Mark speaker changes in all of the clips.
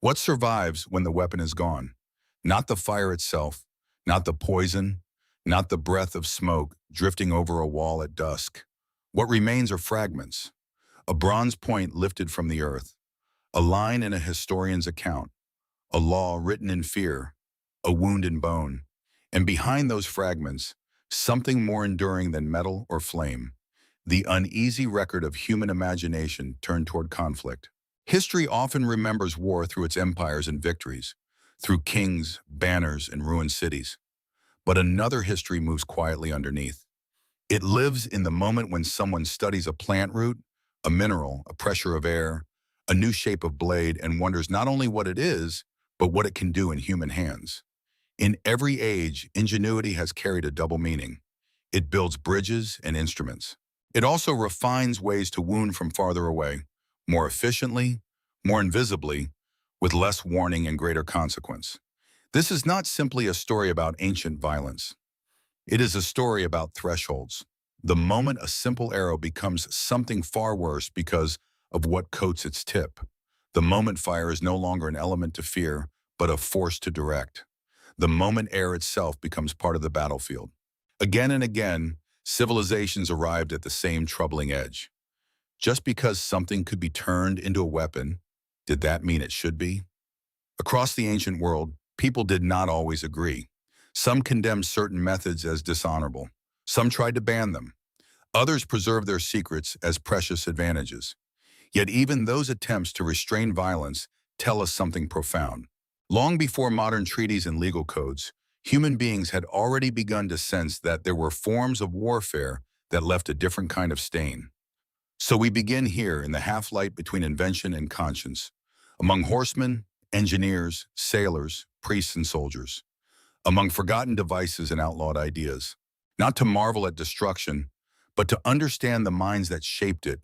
Speaker 1: What survives when the weapon is gone? Not the fire itself, not the poison, not the breath of smoke drifting over a wall at dusk. What remains are fragments, a bronze point lifted from the earth, a line in a historian's account, a law written in fear, a wound in bone, and behind those fragments, something more enduring than metal or flame, the uneasy record of human imagination turned toward conflict. History often remembers war through its empires and victories, through kings, banners, and ruined cities. But another history moves quietly underneath. It lives in the moment when someone studies a plant root, a mineral, a pressure of air, a new shape of blade, and wonders not only what it is, but what it can do in human hands. In every age, ingenuity has carried a double meaning. It builds bridges and instruments. It also refines ways to wound from farther away, more efficiently, more invisibly, with less warning and greater consequence. This is not simply a story about ancient violence. It is a story about thresholds. The moment a simple arrow becomes something far worse because of what coats its tip. The moment fire is no longer an element to fear, but a force to direct. The moment air itself becomes part of the battlefield. Again and again, civilizations arrived at the same troubling edge. Just because something could be turned into a weapon, did that mean it should be? Across the ancient world, people did not always agree. Some condemned certain methods as dishonorable. Some tried to ban them. Others preserved their secrets as precious advantages. Yet even those attempts to restrain violence tell us something profound. Long before modern treaties and legal codes, human beings had already begun to sense that there were forms of warfare that left a different kind of stain. So we begin here in the half-light between invention and conscience, among horsemen, engineers, sailors, priests, and soldiers, among forgotten devices and outlawed ideas, not to marvel at destruction, but to understand the minds that shaped it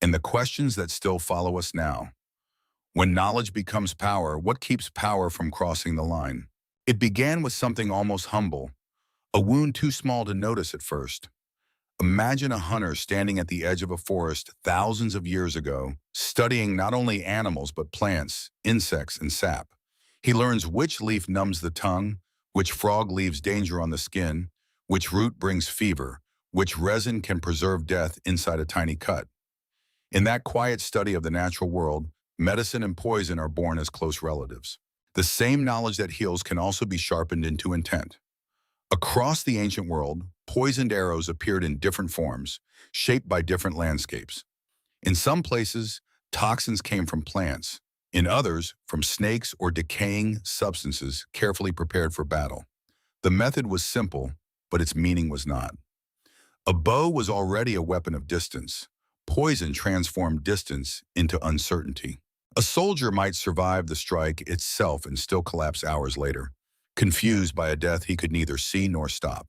Speaker 1: and the questions that still follow us now. When knowledge becomes power, what keeps power from crossing the line? It began with something almost humble, a wound too small to notice at first. Imagine a hunter standing at the edge of a forest thousands of years ago, studying not only animals but plants, insects, and sap. He learns which leaf numbs the tongue, which frog leaves danger on the skin, which root brings fever, which resin can preserve death inside a tiny cut. In that quiet study of the natural world, medicine and poison are born as close relatives. The same knowledge that heals can also be sharpened into intent. Across the ancient world, poisoned arrows appeared in different forms, shaped by different landscapes. In some places, toxins came from plants. In others, from snakes or decaying substances carefully prepared for battle. The method was simple, but its meaning was not. A bow was already a weapon of distance. Poison transformed distance into uncertainty. A soldier might survive the strike itself and still collapse hours later, confused by a death he could neither see nor stop.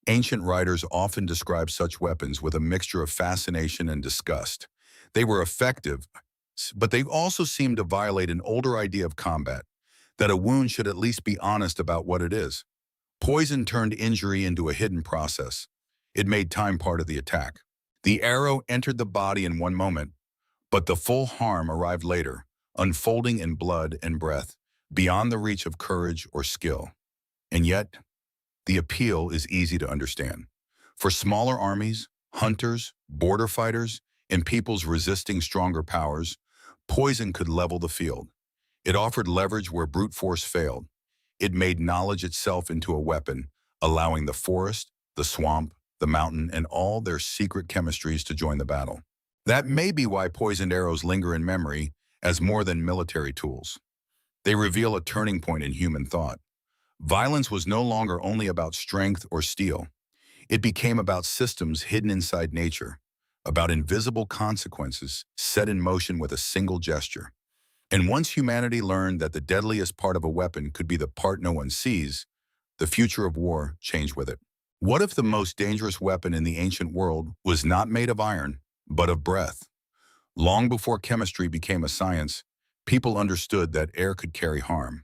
Speaker 1: Ancient writers often describe such weapons with a mixture of fascination and disgust. They were effective, but they also seemed to violate an older idea of combat, that a wound should at least be honest about what it is. Poison turned injury into a hidden process. It made time part of the attack. The arrow entered the body in one moment, but the full harm arrived later, unfolding in blood and breath, beyond the reach of courage or skill. And yet, the appeal is easy to understand. For smaller armies, hunters, border fighters, and peoples resisting stronger powers, poison could level the field. It offered leverage where brute force failed. It made knowledge itself into a weapon, allowing the forest, the swamp, the mountain, and all their secret chemistries to join the battle. That may be why poisoned arrows linger in memory as more than military tools. They reveal a turning point in human thought. Violence was no longer only about strength or steel. It became about systems hidden inside nature, about invisible consequences set in motion with a single gesture. And once humanity learned that the deadliest part of a weapon could be the part no one sees, the future of war changed with it. What if the most dangerous weapon in the ancient world was not made of iron, but of breath? Long before chemistry became a science, people understood that air could carry harm.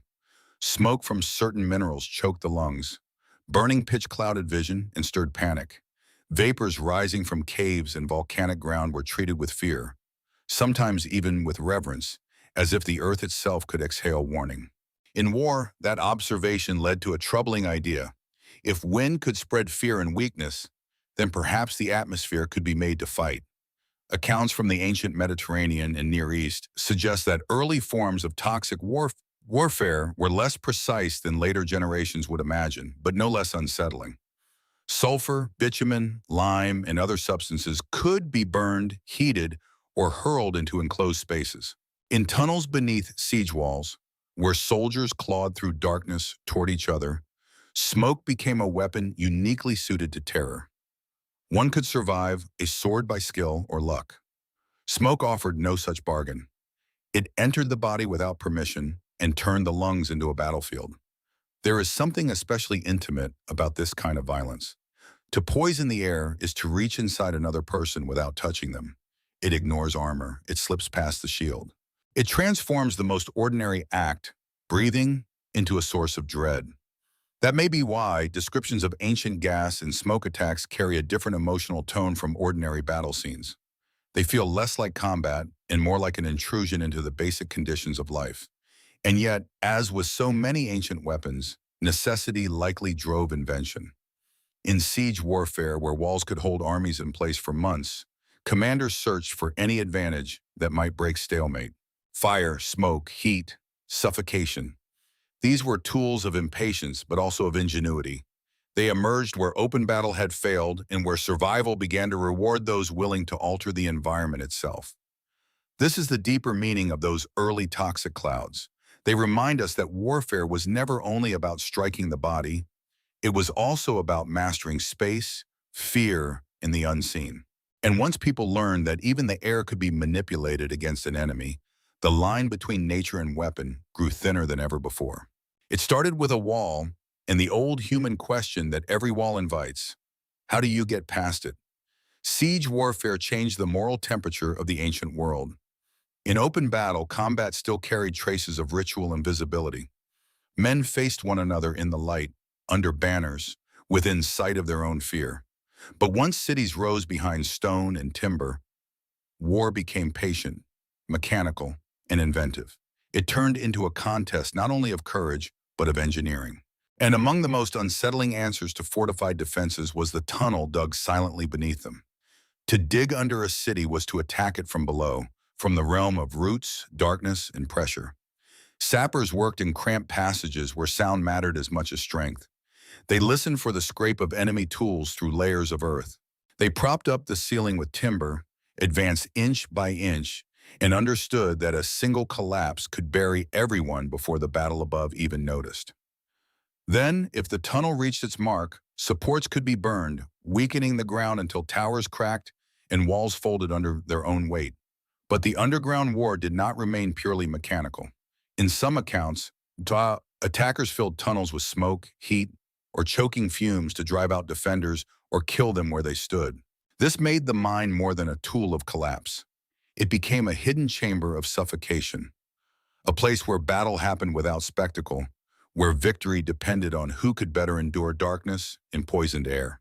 Speaker 1: Smoke from certain minerals choked the lungs. Burning pitch clouded vision and stirred panic. Vapors rising from caves and volcanic ground were treated with fear, sometimes even with reverence, as if the earth itself could exhale warning. In war, that observation led to a troubling idea. If wind could spread fear and weakness, then perhaps the atmosphere could be made to fight. Accounts from the ancient Mediterranean and Near East suggest that early forms of toxic warfare were less precise than later generations would imagine, but no less unsettling. Sulfur, bitumen, lime, and other substances could be burned, heated, or hurled into enclosed spaces. In tunnels beneath siege walls, where soldiers clawed through darkness toward each other, smoke became a weapon uniquely suited to terror. One could survive a sword by skill or luck. Smoke offered no such bargain. It entered the body without permission and turned the lungs into a battlefield. There is something especially intimate about this kind of violence. To poison the air is to reach inside another person without touching them. It ignores armor. It slips past the shield. It transforms the most ordinary act, breathing, into a source of dread. That may be why descriptions of ancient gas and smoke attacks carry a different emotional tone from ordinary battle scenes. They feel less like combat and more like an intrusion into the basic conditions of life. And yet, as with so many ancient weapons, necessity likely drove invention. In siege warfare, where walls could hold armies in place for months, commanders searched for any advantage that might break stalemate. Fire, smoke, heat, suffocation. These were tools of impatience, but also of ingenuity. They emerged where open battle had failed and where survival began to reward those willing to alter the environment itself. This is the deeper meaning of those early toxic clouds. They remind us that warfare was never only about striking the body, it was also about mastering space, fear, and the unseen. And once people learned that even the air could be manipulated against an enemy, the line between nature and weapon grew thinner than ever before. It started with a wall and the old human question that every wall invites: how do you get past it? Siege warfare changed the moral temperature of the ancient world. In open battle, combat still carried traces of ritual and visibility. Men faced one another in the light, under banners, within sight of their own fear. But once cities rose behind stone and timber, war became patient, mechanical, and inventive. It turned into a contest not only of courage, but of engineering. And among the most unsettling answers to fortified defenses was the tunnel dug silently beneath them. To dig under a city was to attack it from below, from the realm of roots, darkness, and pressure. Sappers worked in cramped passages where sound mattered as much as strength. They listened for the scrape of enemy tools through layers of earth. They propped up the ceiling with timber, advanced inch by inch, and understood that a single collapse could bury everyone before the battle above even noticed. Then, if the tunnel reached its mark, supports could be burned, weakening the ground until towers cracked and walls folded under their own weight. But the underground war did not remain purely mechanical. In some accounts, attackers filled tunnels with smoke, heat, or choking fumes to drive out defenders or kill them where they stood. This made the mine more than a tool of collapse. It became a hidden chamber of suffocation, a place where battle happened without spectacle, where victory depended on who could better endure darkness and poisoned air.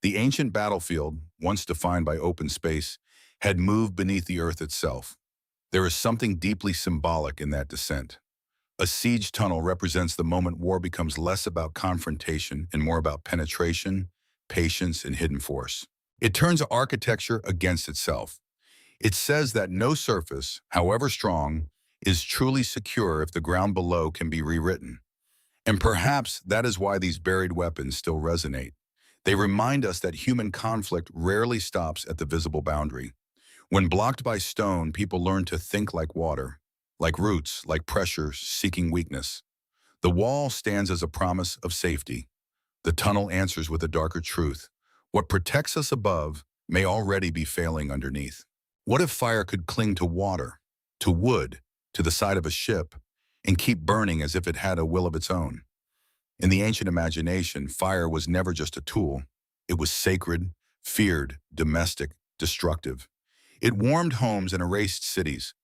Speaker 1: The ancient battlefield, once defined by open space, had moved beneath the earth itself. There is something deeply symbolic in that descent. A siege tunnel represents the moment war becomes less about confrontation and more about penetration, patience, and hidden force. It turns architecture against itself. It says that no surface, however strong, is truly secure if the ground below can be rewritten. And perhaps that is why these buried weapons still resonate. They remind us that human conflict rarely stops at the visible boundary. When blocked by stone, people learn to think like water, like roots, like pressure, seeking weakness. The wall stands as a promise of safety. The tunnel answers with a darker truth. What protects us above may already be failing underneath. What if fire could cling to water, to wood, to the side of a ship, and keep burning as if it had a will of its own? In the ancient imagination, fire was never just a tool. It was sacred, feared, domestic, destructive. It warmed homes and erased cities.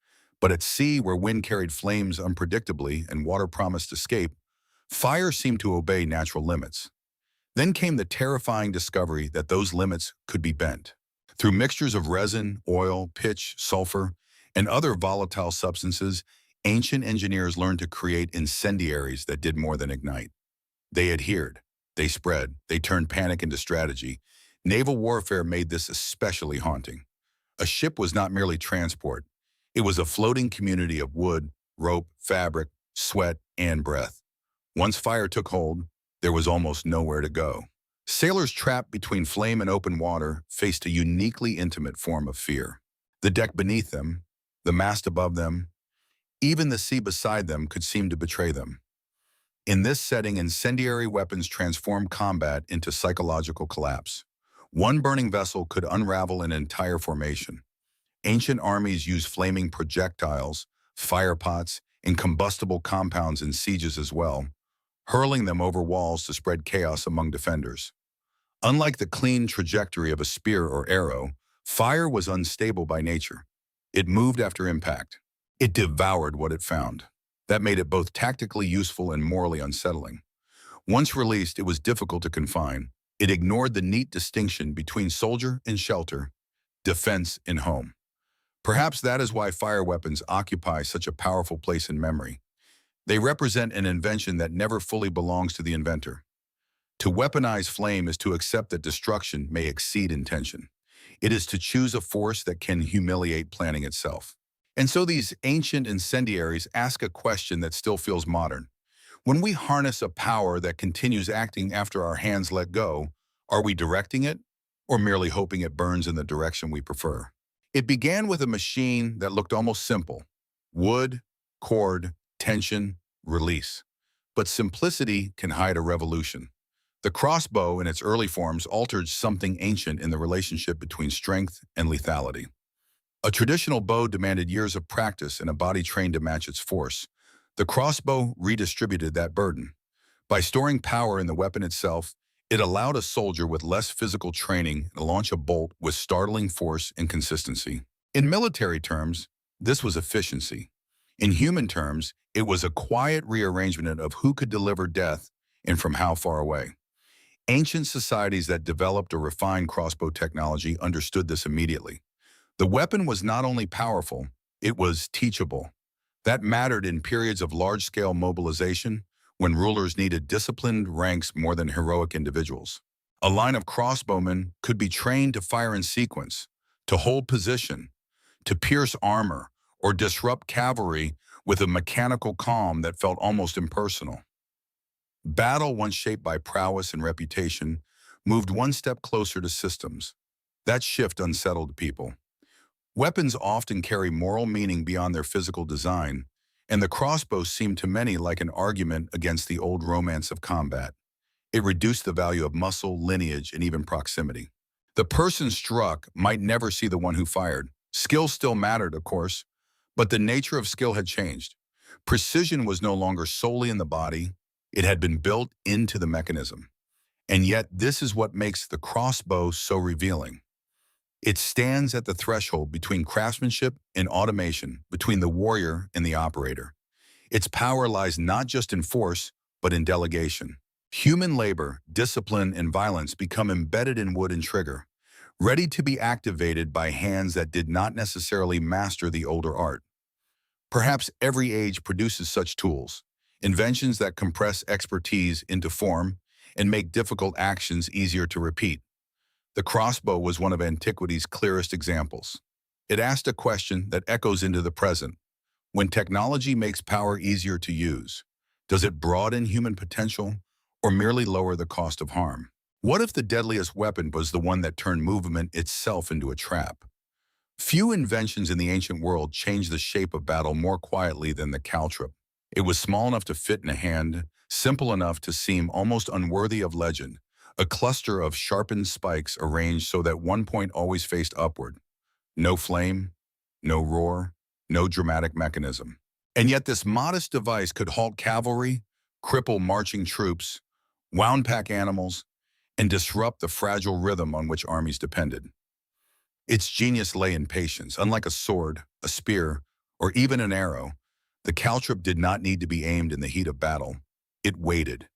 Speaker 1: But at sea, where wind carried flames unpredictably and water promised escape, fire seemed to obey natural limits. Then came the terrifying discovery that those limits could be bent. Through mixtures of resin, oil, pitch, sulfur, and other volatile substances, ancient engineers learned to create incendiaries that did more than ignite. They adhered, they spread, they turned panic into strategy. Naval warfare made this especially haunting. A ship was not merely transport. It was a floating community of wood, rope, fabric, sweat, and breath. Once fire took hold, there was almost nowhere to go. Sailors trapped between flame and open water faced a uniquely intimate form of fear. The deck beneath them, the mast above them, even the sea beside them could seem to betray them. In this setting, incendiary weapons transformed combat into psychological collapse. One burning vessel could unravel an entire formation. Ancient armies used flaming projectiles, fire pots, and combustible compounds in sieges as well, hurling them over walls to spread chaos among defenders. Unlike the clean trajectory of a spear or arrow, fire was unstable by nature. It moved after impact. It devoured what it found. That made it both tactically useful and morally unsettling. Once released, it was difficult to confine. It ignored the neat distinction between soldier and shelter, defense and home. Perhaps that is why fire weapons occupy such a powerful place in memory. They represent an invention that never fully belongs to the inventor. To weaponize flame is to accept that destruction may exceed intention. It is to choose a force that can humiliate planning itself. And so these ancient incendiaries ask a question that still feels modern. When we harness a power that continues acting after our hands let go, are we directing it or merely hoping it burns in the direction we prefer? It began with a machine that looked almost simple: wood, cord, tension, release. But simplicity can hide a revolution. The crossbow in its early forms altered something ancient in the relationship between strength and lethality. A traditional bow demanded years of practice and a body trained to match its force. The crossbow redistributed that burden. By storing power in the weapon itself, it allowed a soldier with less physical training to launch a bolt with startling force and consistency. In military terms, this was efficiency. In human terms, it was a quiet rearrangement of who could deliver death and from how far away. Ancient societies that developed or refined crossbow technology understood this immediately. The weapon was not only powerful, it was teachable. That mattered in periods of large-scale mobilization when rulers needed disciplined ranks more than heroic individuals. A line of crossbowmen could be trained to fire in sequence, to hold position, to pierce armor, or disrupt cavalry with a mechanical calm that felt almost impersonal. Battle, once shaped by prowess and reputation, moved one step closer to systems. That shift unsettled people. Weapons often carry moral meaning beyond their physical design, and the crossbow seemed to many like an argument against the old romance of combat. It reduced the value of muscle, lineage, and even proximity. The person struck might never see the one who fired. Skill still mattered, of course, but the nature of skill had changed. Precision was no longer solely in the body. It had been built into the mechanism. And yet, this is what makes the crossbow so revealing. It stands at the threshold between craftsmanship and automation, between the warrior and the operator. Its power lies not just in force, but in delegation. Human labor, discipline, and violence become embedded in wood and trigger, ready to be activated by hands that did not necessarily master the older art. Perhaps every age produces such tools, inventions that compress expertise into form and make difficult actions easier to repeat. The crossbow was one of antiquity's clearest examples. It asked a question that echoes into the present. When technology makes power easier to use, does it broaden human potential or merely lower the cost of harm? What if the deadliest weapon was the one that turned movement itself into a trap? Few inventions in the ancient world changed the shape of battle more quietly than the caltrop. It was small enough to fit in a hand, simple enough to seem almost unworthy of legend, a cluster of sharpened spikes arranged so that one point always faced upward. No flame, no roar, no dramatic mechanism. And yet this modest device could halt cavalry, cripple marching troops, wound pack animals, and disrupt the fragile rhythm on which armies depended. Its genius lay in patience. Unlike a sword, a spear, or even an arrow, the caltrop did not need to be aimed in the heat of battle. It waited.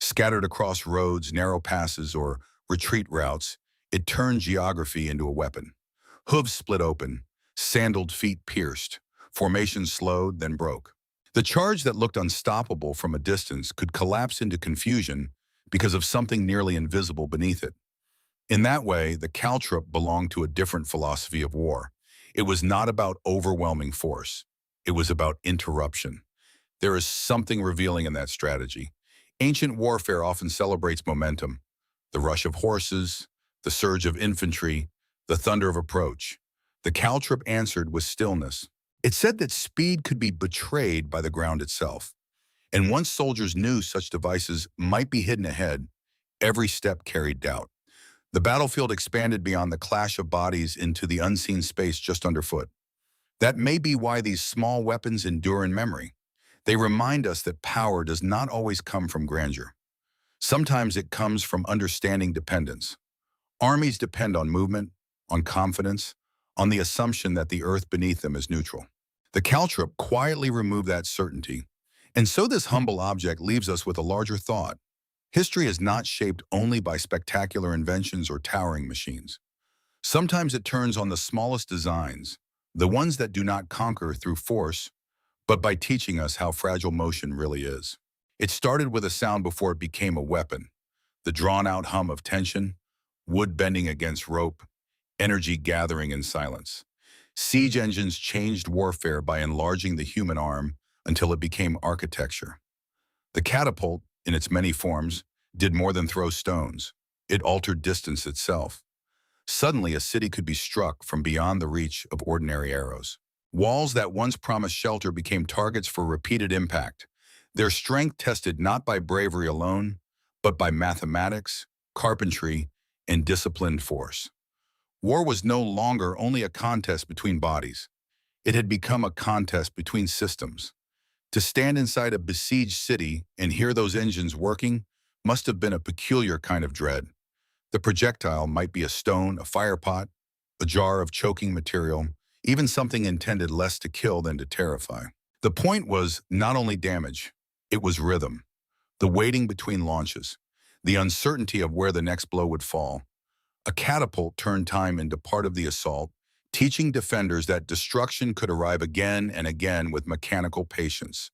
Speaker 1: Scattered across roads, narrow passes, or retreat routes, it turned geography into a weapon. Hooves split open, Sandaled feet pierced. Formation slowed, then broke. The charge that looked unstoppable from a distance could collapse into confusion because of something nearly invisible beneath it. In that way, the caltrop belonged to a different philosophy of war. It was not about overwhelming force. It was about interruption. There is something revealing in that strategy. Ancient warfare often celebrates momentum, the rush of horses, the surge of infantry, the thunder of approach. The caltrop answered with stillness. It said that speed could be betrayed by the ground itself. And once soldiers knew such devices might be hidden ahead, every step carried doubt. The battlefield expanded beyond the clash of bodies into the unseen space just underfoot. That may be why these small weapons endure in memory. They remind us that power does not always come from grandeur. Sometimes it comes from understanding dependence. Armies depend on movement, on confidence, on the assumption that the earth beneath them is neutral. The caltrop quietly removed that certainty. And so this humble object leaves us with a larger thought. History is not shaped only by spectacular inventions or towering machines. Sometimes it turns on the smallest designs, the ones that do not conquer through force, but by teaching us how fragile motion really is. It started with a sound before it became a weapon, the drawn-out hum of tension, wood bending against rope, energy gathering in silence. Siege engines changed warfare by enlarging the human arm until it became architecture. The catapult, in its many forms, did more than throw stones. It altered distance itself. Suddenly, a city could be struck from beyond the reach of ordinary arrows. Walls that once promised shelter became targets for repeated impact, their strength tested not by bravery alone, but by mathematics, carpentry, and disciplined force. War was no longer only a contest between bodies. It had become a contest between systems. To stand inside a besieged city and hear those engines working must have been a peculiar kind of dread. The projectile might be a stone, a firepot, a jar of choking material, even something intended less to kill than to terrify. The point was not only damage, it was rhythm. The waiting between launches, the uncertainty of where the next blow would fall. A catapult turned time into part of the assault, teaching defenders that destruction could arrive again and again with mechanical patience.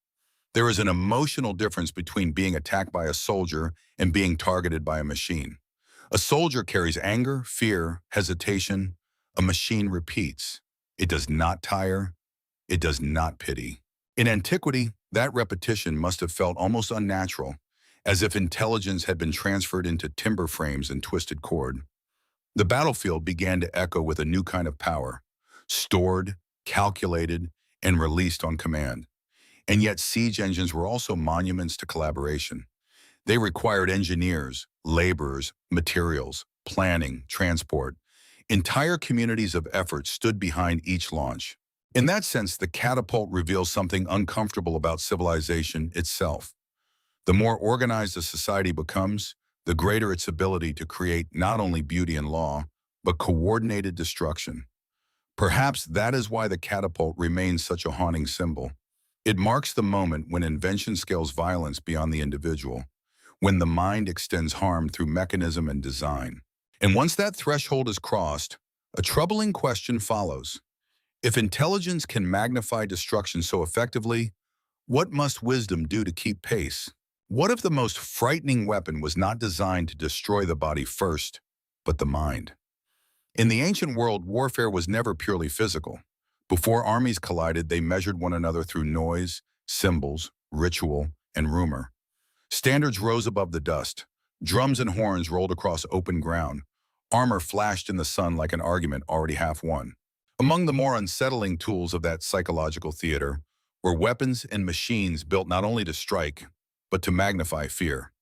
Speaker 1: There is an emotional difference between being attacked by a soldier and being targeted by a machine. A soldier carries anger, fear, hesitation. A machine repeats. It does not tire. It does not pity. In antiquity, that repetition must have felt almost unnatural, as if intelligence had been transferred into timber frames and twisted cord. The battlefield began to echo with a new kind of power, stored, calculated, and released on command. And yet siege engines were also monuments to collaboration. They required engineers, laborers, materials, planning, transport. Entire communities of effort stood behind each launch. In that sense, the catapult reveals something uncomfortable about civilization itself. The more organized a society becomes, the greater its ability to create not only beauty and law, but coordinated destruction. Perhaps that is why the catapult remains such a haunting symbol. It marks the moment when invention scales violence beyond the individual, when the mind extends harm through mechanism and design. And once that threshold is crossed, a troubling question follows. If intelligence can magnify destruction so effectively, what must wisdom do to keep pace? What if the most frightening weapon was not designed to destroy the body first, but the mind? In the ancient world, warfare was never purely physical. Before armies collided, they measured one another through noise, symbols, ritual, and rumor. Standards rose above the dust. Drums and horns rolled across open ground. Armor flashed in the sun like an argument already half won. Among the more unsettling tools of that psychological theater were weapons and machines built not only to strike, but to magnify fear.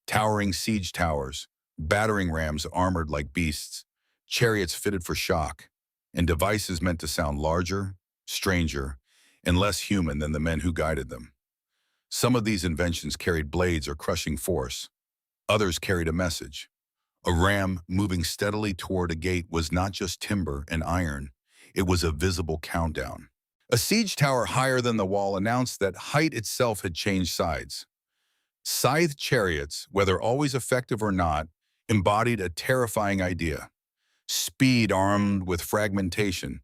Speaker 1: Towering siege towers, battering rams armored like beasts, chariots fitted for shock, and devices meant to sound larger, stranger, and less human than the men who guided them. Some of these inventions carried blades or crushing force. Others carried a message. A ram moving steadily toward a gate was not just timber and iron, it was a visible countdown. A siege tower higher than the wall announced that height itself had changed sides. Scythed chariots, whether always effective or not, embodied a terrifying idea. Speed armed with fragmentation,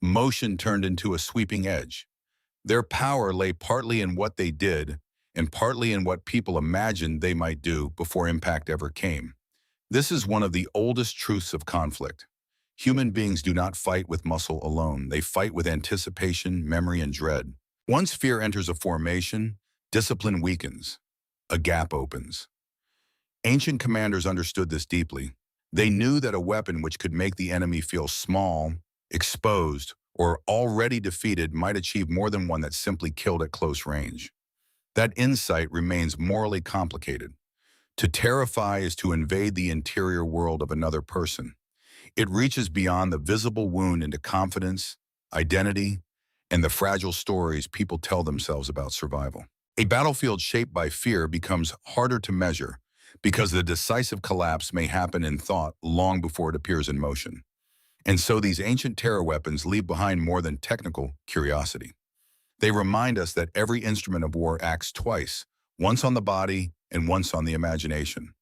Speaker 1: Motion turned into a sweeping edge. Their power lay partly in what they did and partly in what people imagined they might do before impact ever came. This is one of the oldest truths of conflict. Human beings do not fight with muscle alone. They fight with anticipation, memory, and dread. Once fear enters a formation, discipline weakens. A gap opens. Ancient commanders understood this deeply. They knew that a weapon which could make the enemy feel small, exposed, or already defeated might achieve more than one that simply killed at close range. That insight remains morally complicated. To terrify is to invade the interior world of another person. It reaches beyond the visible wound into confidence, identity, and the fragile stories people tell themselves about survival. A battlefield shaped by fear becomes harder to measure because the decisive collapse may happen in thought long before it appears in motion. And so these ancient terror weapons leave behind more than technical curiosity. They remind us that every instrument of war acts twice, once on the body and once on the imagination.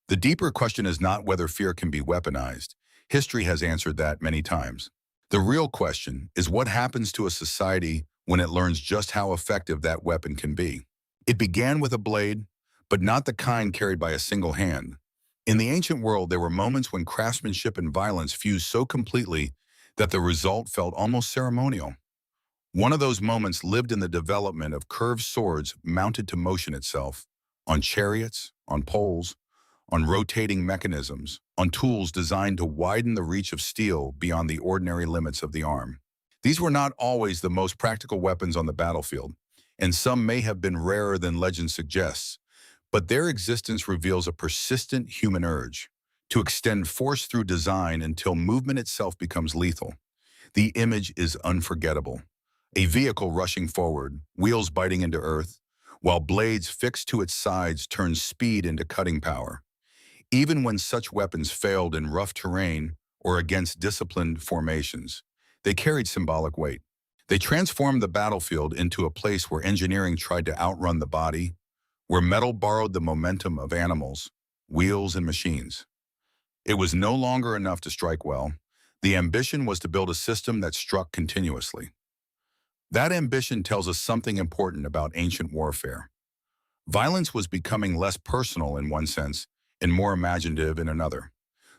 Speaker 1: The deeper question is not whether fear can be weaponized. History has answered that many times. The real question is what happens to a society when it learns just how effective that weapon can be. It began with a blade, but not the kind carried by a single hand. In the ancient world, there were moments when craftsmanship and violence fused so completely that the result felt almost ceremonial. One of those moments lived in the development of curved swords mounted to motion itself, on chariots, on poles, on rotating mechanisms, on tools designed to widen the reach of steel beyond the ordinary limits of the arm. These were not always the most practical weapons on the battlefield, and some may have been rarer than legend suggests, but their existence reveals a persistent human urge to extend force through design until movement itself becomes lethal. The image is unforgettable. A vehicle rushing forward, wheels biting into earth, while blades fixed to its sides turn speed into cutting power. Even when such weapons failed in rough terrain or against disciplined formations, they carried symbolic weight. They transformed the battlefield into a place where engineering tried to outrun the body, where metal borrowed the momentum of animals, wheels, and machines. It was no longer enough to strike well. The ambition was to build a system that struck continuously. That ambition tells us something important about ancient warfare. Violence was becoming less personal in one sense and more imaginative in another.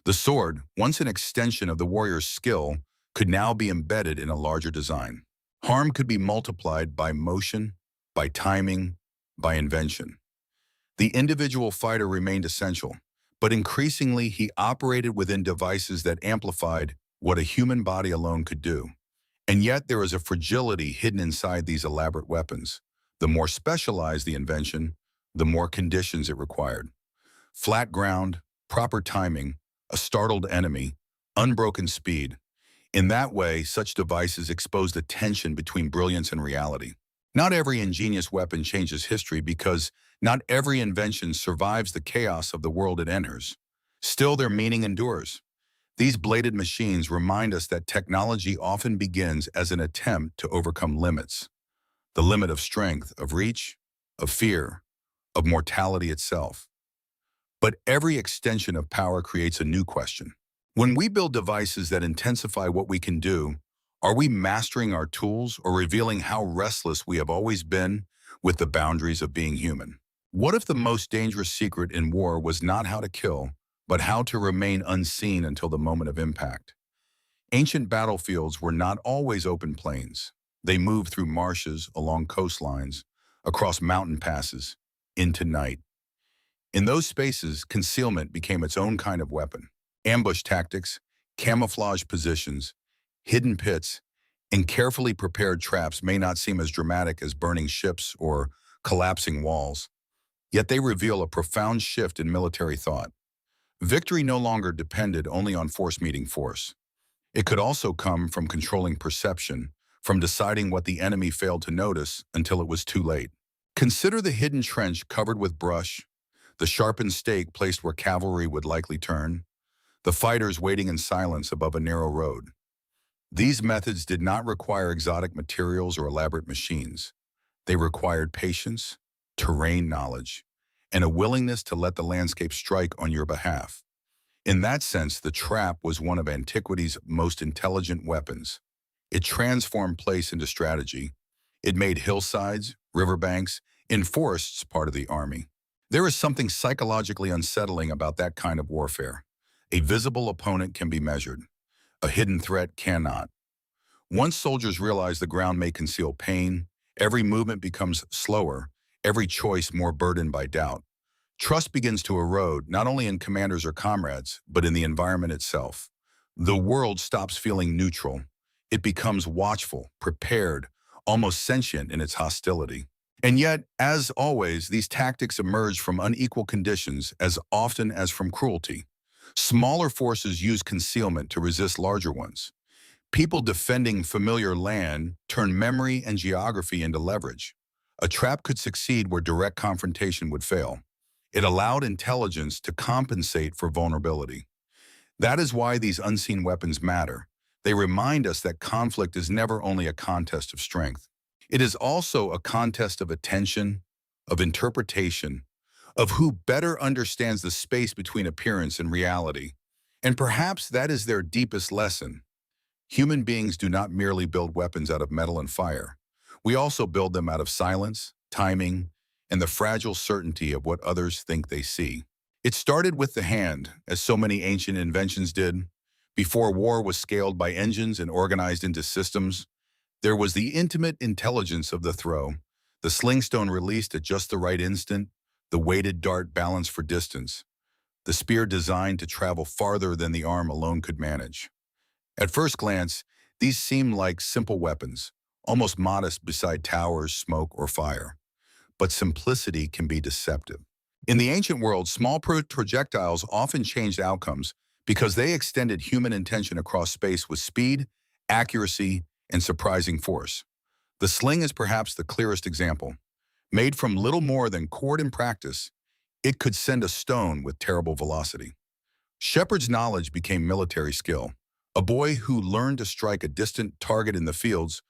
Speaker 1: The sword, once an extension of the warrior's skill, could now be embedded in a larger design. Harm could be multiplied by motion, by timing, by invention. The individual fighter remained essential, but increasingly he operated within devices that amplified what a human body alone could do. And yet there is a fragility hidden inside these elaborate weapons. The more specialized the invention, the more conditions it required. Flat ground, proper timing, a startled enemy, unbroken speed. In that way, such devices exposed a tension between brilliance and reality. Not every ingenious weapon changes history because not every invention survives the chaos of the world it enters. Still, their meaning endures. These bladed machines remind us that technology often begins as an attempt to overcome limits. The limit of strength, of reach, of fear, of mortality itself. But every extension of power creates a new question. When we build devices that intensify what we can do, are we mastering our tools or revealing how restless we have always been with the boundaries of being human? What if the most dangerous secret in war was not how to kill, but how to remain unseen until the moment of impact? Ancient battlefields were not always open plains. They moved through marshes, along coastlines, across mountain passes, into night. In those spaces, concealment became its own kind of weapon. Ambush tactics, camouflage positions, hidden pits, and carefully prepared traps may not seem as dramatic as burning ships or collapsing walls, yet they reveal a profound shift in military thought. Victory no longer depended only on force meeting force. It could also come from controlling perception, from deciding what the enemy failed to notice until it was too late. Consider the hidden trench covered with brush, the sharpened stake placed where cavalry would likely turn, the fighters waiting in silence above a narrow road. These methods did not require exotic materials or elaborate machines. They required patience, terrain knowledge, and a willingness to let the landscape strike on your behalf. In that sense, the trap was one of antiquity's most intelligent weapons. It transformed place into strategy. It made hillsides, riverbanks, and forests part of the army. There is something psychologically unsettling about that kind of warfare. A visible opponent can be measured. A hidden threat cannot. Once soldiers realize the ground may conceal pain, every movement becomes slower, every choice more burdened by doubt. Trust begins to erode not only in commanders or comrades, but in the environment itself. The world stops feeling neutral. It becomes watchful, prepared, almost sentient in its hostility. And yet, as always, these tactics emerge from unequal conditions as often as from cruelty. Smaller forces use concealment to resist larger ones. People defending familiar land turn memory and geography into leverage. A trap could succeed where direct confrontation would fail. It allowed intelligence to compensate for vulnerability. That is why these unseen weapons matter. They remind us that conflict is never only a contest of strength. It is also a contest of attention, of interpretation, of who better understands the space between appearance and reality. And perhaps that is their deepest lesson. Human beings do not merely build weapons out of metal and fire. We also build them out of silence, timing, and the fragile certainty of what others think they see. It started with the hand, as so many ancient inventions did. Before war was scaled by engines and organized into systems, there was the intimate intelligence of the throw, the slingstone released at just the right instant, the weighted dart balanced for distance, the spear designed to travel farther than the arm alone could manage. At first glance, these seem like simple weapons, almost modest beside towers, smoke, or fire. But simplicity can be deceptive. In the ancient world, small projectiles often changed outcomes because they extended human intention across space with speed, accuracy, and surprising force. The sling is perhaps the clearest example. Made from little more than cord and practice, it could send a stone with terrible velocity. Shepard's knowledge became military skill. A boy who learned to strike a distant target in the fields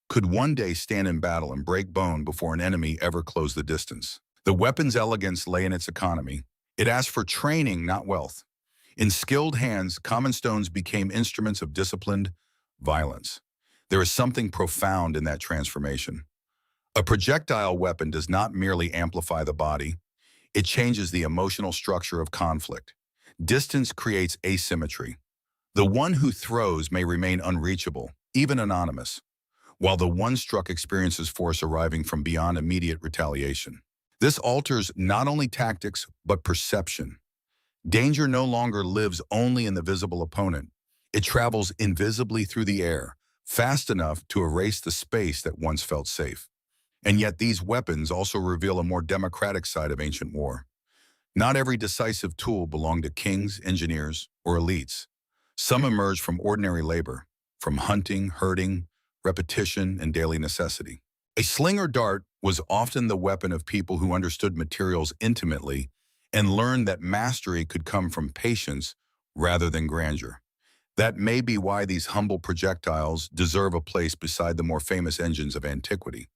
Speaker 1: could one day stand in battle and break bone before an enemy ever closed the distance. The weapon's elegance lay in its economy. It asked for training, not wealth. In skilled hands, common stones became instruments of disciplined violence. There is something profound in that transformation. A projectile weapon does not merely amplify the body, it changes the emotional structure of conflict. Distance creates asymmetry. The one who throws may remain unreachable, even anonymous, while the one struck experiences force arriving from beyond immediate retaliation. This alters not only tactics, but perception. Danger no longer lives only in the visible opponent. It travels invisibly through the air, fast enough to erase the space that once felt safe. And yet these weapons also reveal a more democratic side of ancient war. Not every decisive tool belonged to kings, engineers, or elites. Some emerged from ordinary labor, from hunting, herding, repetition, and daily necessity. A sling or dart was often the weapon of people who understood materials intimately and learned that mastery could come from patience rather than grandeur. That may be why these humble projectiles deserve a place beside the more famous engines of antiquity.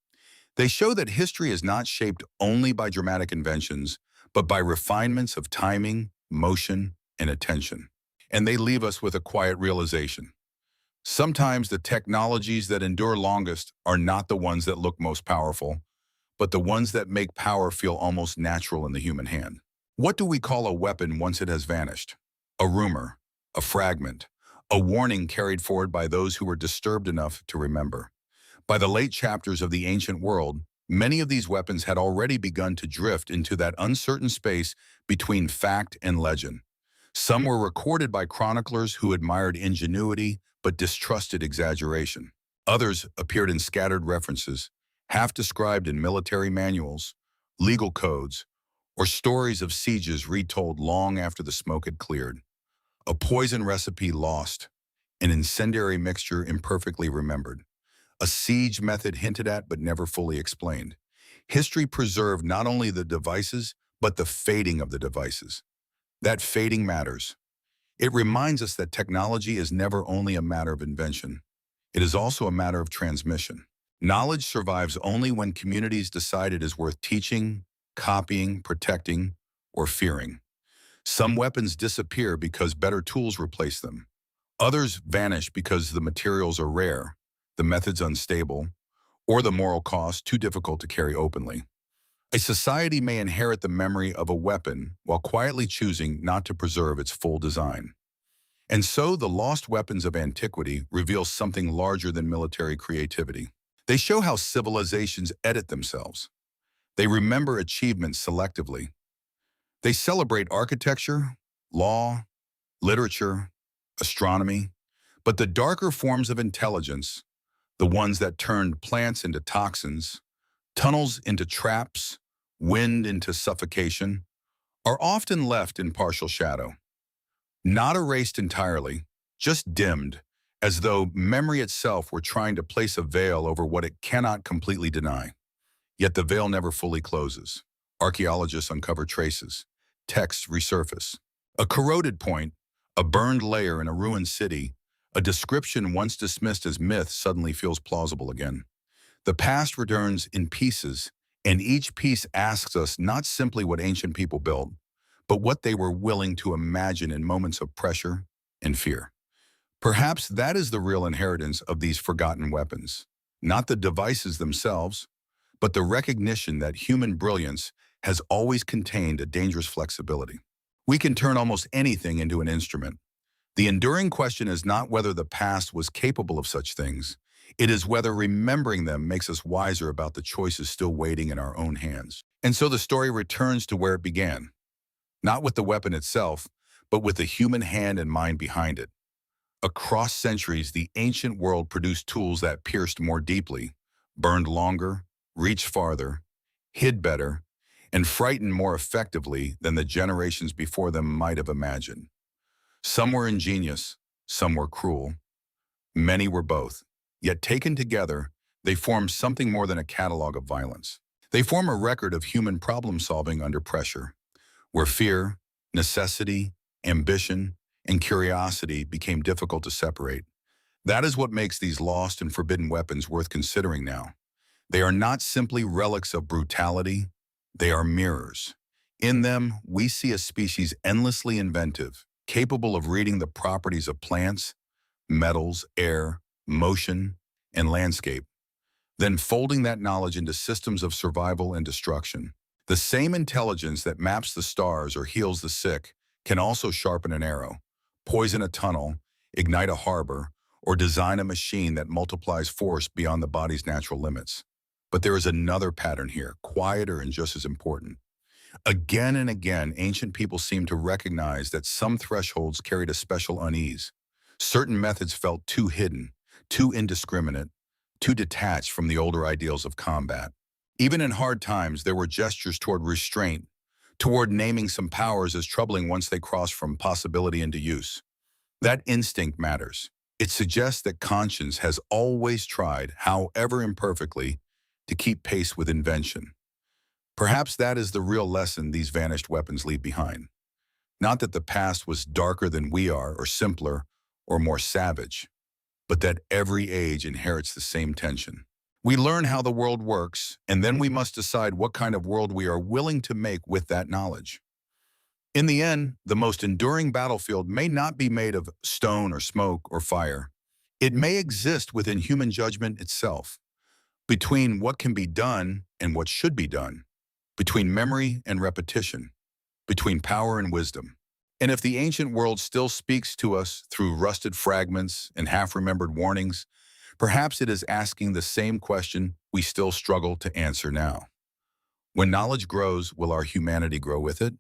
Speaker 1: They show that history is not shaped only by dramatic inventions, but by refinements of timing, motion, and attention. And they leave us with a quiet realization. Sometimes the technologies that endure longest are not the ones that look most powerful, but the ones that make power feel almost natural in the human hand. What do we call a weapon once it has vanished? A rumor, a fragment, a warning carried forward by those who were disturbed enough to remember. By the late chapters of the ancient world, many of these weapons had already begun to drift into that uncertain space between fact and legend. Some were recorded by chroniclers who admired ingenuity but distrusted exaggeration. Others appeared in scattered references, half described in military manuals, legal codes, or stories of sieges retold long after the smoke had cleared. A poison recipe lost, an incendiary mixture imperfectly remembered, a siege method hinted at but never fully explained. History preserved not only the devices, but the fading of the devices. That fading matters. It reminds us that technology is never only a matter of invention. It is also a matter of transmission. Knowledge survives only when communities decide it is worth teaching, copying, protecting, or fearing. Some weapons disappear because better tools replace them. Others vanish because the materials are rare, the methods unstable, or the moral cost too difficult to carry openly. A society may inherit the memory of a weapon while quietly choosing not to preserve its full design. And so the lost weapons of antiquity reveal something larger than military creativity. They show how civilizations edit themselves. They remember achievements selectively. They celebrate architecture, law, literature, astronomy, but the darker forms of intelligence, the ones that turned plants into toxins, tunnels into traps, wind into suffocation, are often left in partial shadow. Not erased entirely, just dimmed, as though memory itself were trying to place a veil over what it cannot completely deny. Yet the veil never fully closes. Archaeologists uncover traces. Texts resurface. A corroded point, a burned layer in a ruined city, a description once dismissed as myth suddenly feels plausible again. The past returns in pieces, and each piece asks us not simply what ancient people built, but what they were willing to imagine in moments of pressure and fear. Perhaps that is the real inheritance of these forgotten weapons. Not the devices themselves, but the recognition that human brilliance has always contained a dangerous flexibility. We can turn almost anything into an instrument. The enduring question is not whether the past was capable of such things. It is whether remembering them makes us wiser about the choices still waiting in our own hands. And so the story returns to where it began, not with the weapon itself, but with the human hand and mind behind it. Across centuries, the ancient world produced tools that pierced more deeply, burned longer, reached farther, hid better, and frightened more effectively than the generations before them might have imagined. Some were ingenious, some were cruel. Many were both. Yet taken together, they form something more than a catalog of violence. They form a record of human problem-solving under pressure, where fear, necessity, ambition, and curiosity became difficult to separate. That is what makes these lost and forbidden weapons worth considering now. They are not simply relics of brutality, they are mirrors. In them, we see a species endlessly inventive, capable of reading the properties of plants, metals, air, motion, and landscape, then folding that knowledge into systems of survival and destruction. The same intelligence that maps the stars or heals the sick can also sharpen an arrow, poison a tunnel, ignite a harbor, or design a machine that multiplies force beyond the body's natural limits. But there is another pattern here, quieter and just as important. Again and again, ancient people seemed to recognize that some thresholds carried a special unease. Certain methods felt too hidden, too indiscriminate, too detached from the older ideals of combat. Even in hard times, there were gestures toward restraint, toward naming some powers as troubling once they crossed from possibility into use. That instinct matters. It suggests that conscience has always tried, however imperfectly, to keep pace with invention. Perhaps that is the real lesson these vanished weapons leave behind. Not that the past was darker than we are, or simpler, or more savage, but that every age inherits the same tension. We learn how the world works, and then we must decide what kind of world we are willing to make with that knowledge. In the end, the most enduring battlefield may not be made of stone or smoke or fire. It may exist within human judgment itself, between what can be done and what should be done, between memory and repetition, between power and wisdom. And if the ancient world still speaks to us through rusted fragments and half-remembered warnings, perhaps it is asking the same question we still struggle to answer now. When knowledge grows, will our humanity grow with it?